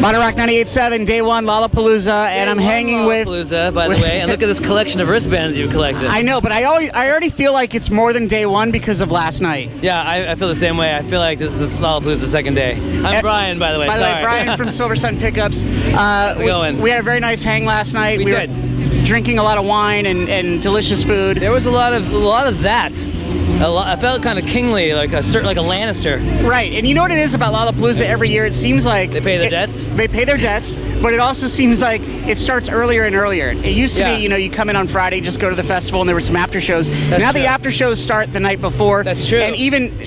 Modern Rock 98.7, day one, Lollapalooza, and I'm hanging with... Lollapalooza, by the way, and look at this collection of wristbands you've collected. I know, but I already feel like it's more than day one because of last night. Yeah, I feel the same way. I feel like this is Lollapalooza's second day. I'm Brian, by the way. By the way, Brian from Silversun Pickups. How's it going? We had a very nice hang last night. We did. Were drinking a lot of wine and delicious food. There was a lot of that. I felt kind of kingly, like a Lannister. Right, and you know what it is about Lollapalooza every year? It seems like... They pay their debts? They pay their debts, but it also seems like it starts earlier and earlier. It used to be, you come in on Friday, just go to the festival, and there were some after shows. Now the after shows start the night before. That's true. And even...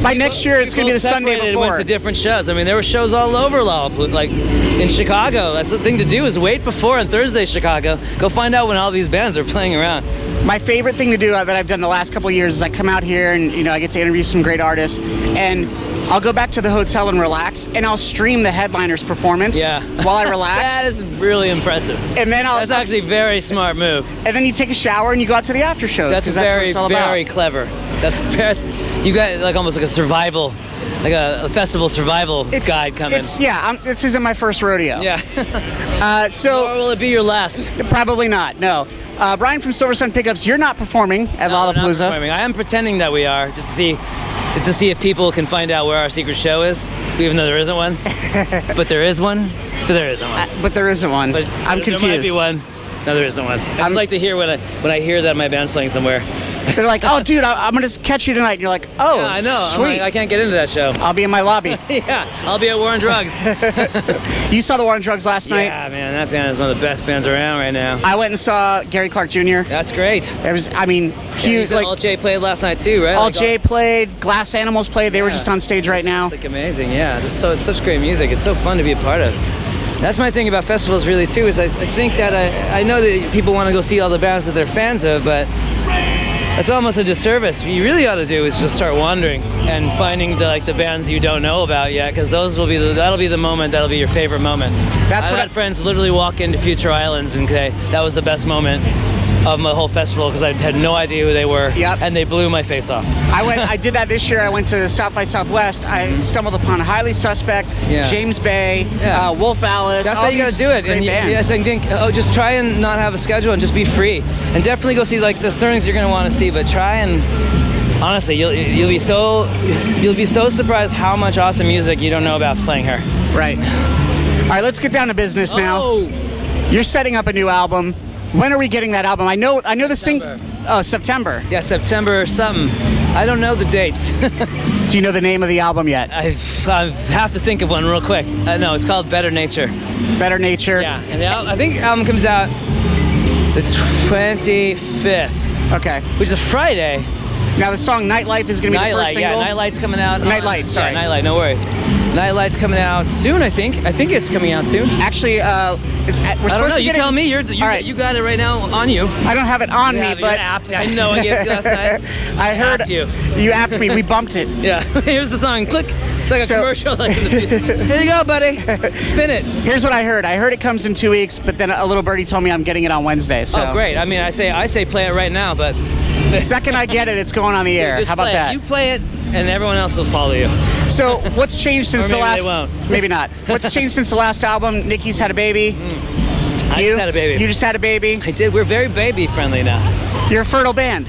By next year, it's going to be the Sunday before. Went to different shows. I mean, there were shows all over Lollapalooza, like in Chicago. That's the thing to do, is wait before on Thursday, Chicago. Go find out when all these bands are playing around. My favorite thing to do that I've done the last couple of years is I come out here and, I get to interview some great artists, and I'll go back to the hotel and relax, and I'll stream the headliner's performance while I relax. That is really impressive. And then that's actually a very smart move. And then you take a shower and you go out to the after shows. That's very, very clever. You got like almost like a survival, like a festival survival guide coming. This isn't my first rodeo. Yeah. Or will it be your last? Probably not. No. Brian from Silversun Pickups, you're not performing at Lollapalooza. Not performing. I am pretending that we are, just to see if people can find out where our secret show is, even though there isn't one. But there is one. But there isn't one. But there isn't one. But I'm confused. There might be one. No, there isn't one. I'd like to hear when I hear that my band's playing somewhere. They're like, oh, dude, I'm going to catch you tonight. And you're like, oh, yeah, I know. Sweet. I can't get into that show. I'll be in my lobby. Yeah, I'll be at War on Drugs. You saw the War on Drugs last night? Yeah, man, that band is one of the best bands around right now. I went and saw Gary Clark Jr. That's great. It was, huge. Yeah, All J played last night too, right? All J played, Glass Animals played. They were just on stage right now. It's amazing, yeah. It's such great music. It's so fun to be a part of. That's my thing about festivals, really, too, is I think that I know that people want to go see all the bands that they're fans of, but it's almost a disservice. What you really ought to do is just start wandering and finding the bands you don't know about yet, because that'll be the moment, that'll be your favorite moment. I've had friends literally walk into Future Islands and say that was the best moment of my whole festival, because I had no idea who they were, and they blew my face off. I did that this year. I went to South by Southwest. I stumbled upon Highly Suspect, James Bay, Wolf Alice. That's how you got to do it. And I think, just try and not have a schedule and just be free. And definitely go see the things you're going to want to see, but try and honestly, you'll be so surprised how much awesome music you don't know about's playing here. Right. All right, let's get down to business now. You're setting up a new album. When are we getting that album? I know the single. Oh, September. Yeah, September something. I don't know the dates. Do you know the name of the album yet? I have to think of one real quick. No, it's called Better Nature. Better Nature. Yeah, and I think the album comes out the 25th. Okay. Which is a Friday. Now the song Nightlife is going to be the first single? Yeah, Nightlight's coming out. Nightlight, sorry. Yeah, Nightlight, no worries. Nightlight's coming out soon, I think. I think it's coming out soon. Actually, I don't know. You tell me. You got it right now on you. I don't have it on me, but app. I know. I gave it last night. I heard you. You apped me. We bumped it. Yeah. Here's the song. Click. It's like a commercial. Here you go, buddy. Spin it. Here's what I heard. I heard it comes in 2 weeks, but then a little birdie told me I'm getting it on Wednesday. So. Oh, great. I mean, I say play it right now, but the second I get it, it's going on the air. How about that? You play it, and everyone else will follow you. So what's changed since the last? They won't. Maybe not. What's changed since the last album? Nikki's had a baby. I just had a baby. You just had a baby. I did. We're very baby friendly now. You're a fertile band.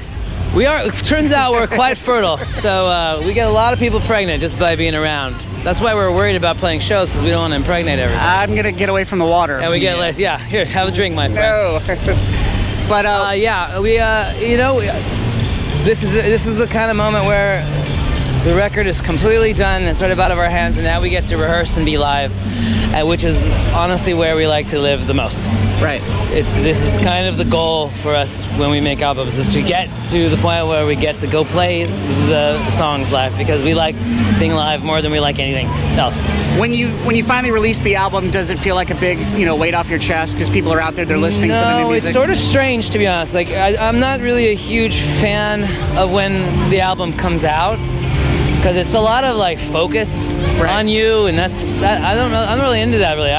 We are. It turns out we're quite fertile. So we get a lot of people pregnant just by being around. That's why we're worried about playing shows, because we don't want to impregnate everybody. I'm gonna get away from the water. And we get less. Yeah. Here, have a drink, my friend. No. But this is the kind of moment where the record is completely done. It's sort of out of our hands, and now we get to rehearse and be live, which is honestly where we like to live the most. Right. This is kind of the goal for us when we make albums, is to get to the point where we get to go play the songs live, because we like being live more than we like anything else. When you finally release the album, does it feel like a big weight off your chest, because people are out there, they're listening to the new music? It's sort of strange, to be honest. Like I'm not really a huge fan of when the album comes out, because it's a lot of focus on you, and that I don't know. I'm not really into that, really.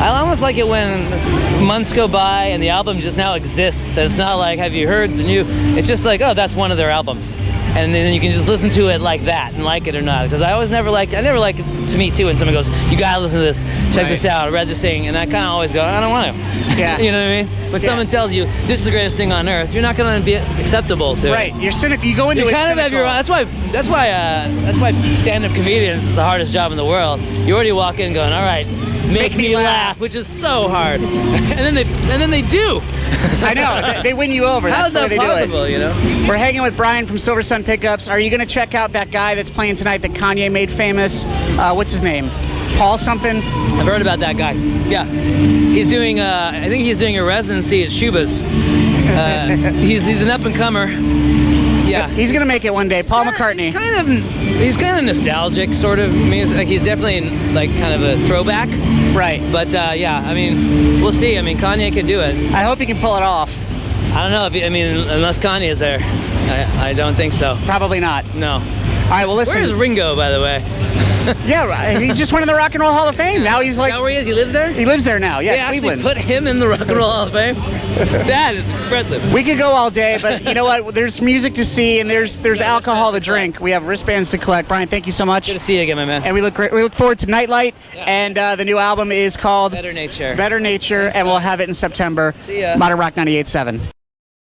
I almost like it when months go by and the album just now exists. And it's not like, have you heard the new? It's just like, oh, that's one of their albums. And then you can just listen to it like that and like it or not. Because I never like it to me too when someone goes, you gotta listen to this, check this out, I read this thing, and I kind of always go, I don't want to. Yeah. You know what I mean? When someone tells you this is the greatest thing on earth, you're not going to be acceptable to it. Right. You're cynical. You go into it kind of have your own. That's why stand-up comedians is the hardest job in the world. You already walk in going, all right, make me laugh, which is so hard, and then they do. I know they win you over. How is that possible? You know. We're hanging with Brian from Silversun Pickups. Are you going to check out that guy that's playing tonight that Kanye made famous? What's his name? Paul something? I've heard about that guy. Yeah, he's doing. I think he's doing a residency at Shuba's. He's an up and comer. Yeah, he's gonna make it one day. Paul McCartney. He's kind of nostalgic, sort of music. Like he's definitely like kind of a throwback. Right. But yeah, I mean, we'll see. I mean, Kanye could do it. I hope he can pull it off. I don't know. Unless Kanye is there, I don't think so. Probably not. No. All right. Well, listen. Where's Ringo, by the way? Yeah, he just went in the Rock and Roll Hall of Fame. Now he's like. Is that where he is? He lives there? He lives there now. Yeah, they Cleveland. Actually put him in the Rock and Roll Hall of Fame. That is impressive. We could go all day, but you know what? There's music to see and there's alcohol to drink. We have wristbands to collect. Brian, thank you so much. Good to see you again, my man. And we look great. We look forward to Nightlight, and the new album is called Better Nature. Better Nature, and we'll have it in September. See ya. Modern Rock 98.7.